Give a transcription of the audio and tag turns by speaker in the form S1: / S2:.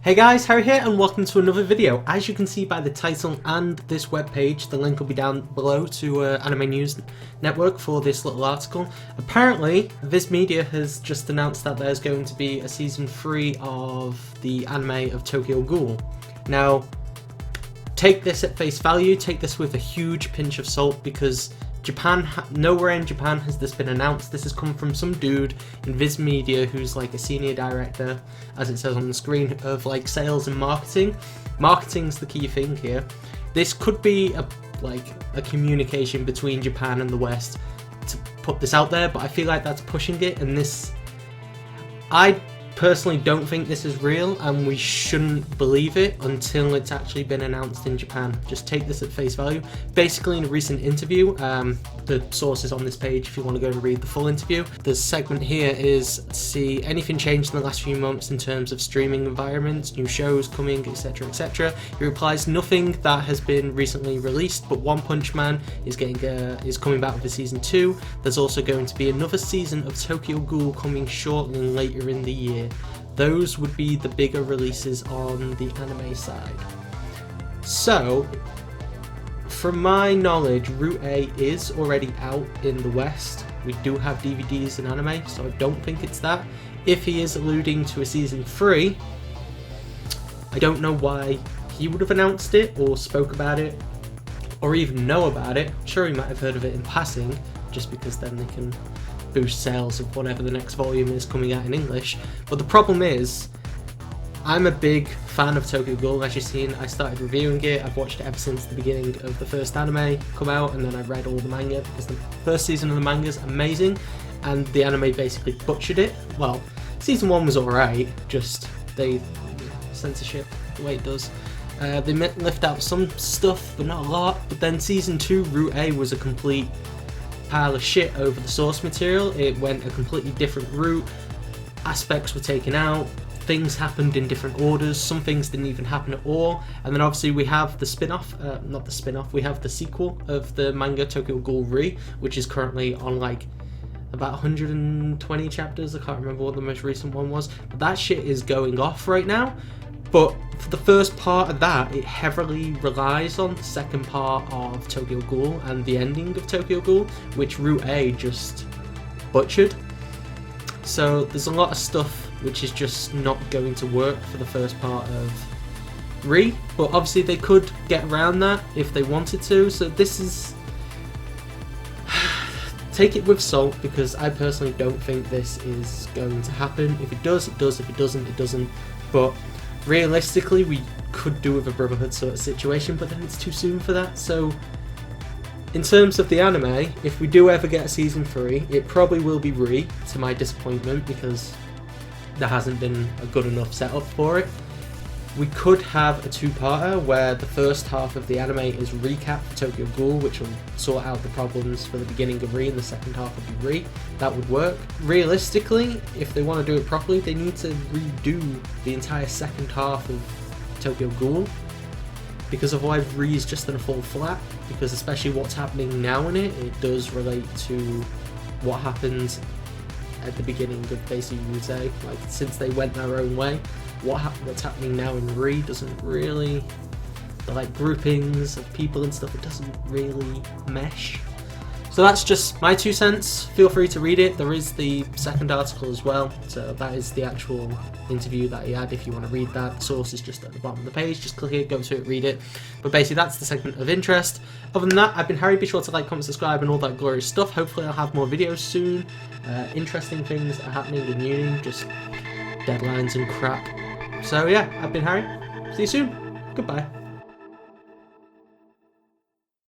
S1: Hey guys, Harry here and welcome to another video. As you can see by the title and this webpage, the link will be down below to Anime News Network for this little article. Apparently, Viz Media has just announced that there's going to be a season 3 of the anime of Tokyo Ghoul. Now, take this at face value, take this with a huge pinch of salt because nowhere in Japan has this been announced. This has come from some dude in Viz Media who's like a senior director, as it says on the screen, of like sales and marketing. Marketing's the key thing here. This could be a communication between Japan and the West to put this out there, but I feel like that's pushing it, and I personally don't think this is real, and we shouldn't believe it until it's actually been announced in Japan. Just take this at face value. Basically, in a recent interview, the source is on this page if you want to go and read the full interview. The segment here is to see anything changed in the last few months in terms of streaming environments, new shows coming, etc, etc. He replies, nothing that has been recently released, but One Punch Man is coming back with a season 2. There's also going to be another season of Tokyo Ghoul coming shortly later in the year. Those would be the bigger releases on the anime side. So, from my knowledge, Route A is already out in the West. We do have DVDs and anime, so I don't think it's that. If he is alluding to a season 3, I don't know why he would have announced it or spoke about it or even know about it. I'm sure he might have heard of it in passing, just because then they can boost sales of whatever the next volume is coming out in English. But the problem is, I'm a big fan of Tokyo Ghoul. As you've seen, I started reviewing it. I've watched it ever since the beginning of the first anime come out, and then I read all the manga because the first season of the manga is amazing, and the anime basically butchered it. Well, season 1 was alright, just censorship the way it does. They left out some stuff, but not a lot. But then season 2, Route A, was a complete pile of shit over the source material. It went a completely different route. Aspects were taken out. Things happened in different orders. Some things didn't even happen at all. And then obviously we have the spin-off, not the spin-off, we have the sequel of the manga Tokyo Ghoul Re, which is currently on like about 120 chapters. I can't remember what the most recent one was. But that shit is going off right now. But for the first part of that, it heavily relies on the second part of Tokyo Ghoul and the ending of Tokyo Ghoul, which Route A just butchered. So there's a lot of stuff which is just not going to work for the first part of Re, but obviously they could get around that if they wanted to. So this is... take it with salt, because I personally don't think this is going to happen. If it does, it does. If it doesn't, it doesn't. But realistically, we could do with a Brotherhood sort of situation, but then it's too soon for that. So in terms of the anime, if we do ever get a season 3, it probably will be Re, to my disappointment, because there hasn't been a good enough setup for it. We could have a 2-parter where the first half of the anime is recap for Tokyo Ghoul, which will sort out the problems for the beginning of Re, and the second half will be Re. That would work. Realistically, if they want to do it properly, they need to redo the entire second half of Tokyo Ghoul, because otherwise Re is just going to fall flat, because especially what's happening now in it, it does relate to what happens at the beginning of basically, you would say, like, since they went their own way. What's happening now in Re doesn't really, the like groupings of people and stuff, it doesn't really mesh. So that's just my 2 cents. Feel free to read it. There is the second article as well, so that is the actual interview that he had if you want to read that. The source is just at the bottom of the page. Just click it, go to it, read it. But basically that's the segment of interest. Other than that, I've been Harry. Be sure to like, comment, subscribe and all that glorious stuff. Hopefully I'll have more videos soon. Interesting things are happening in uni, just deadlines and crap. So yeah, I've been Harry. See you soon. Goodbye.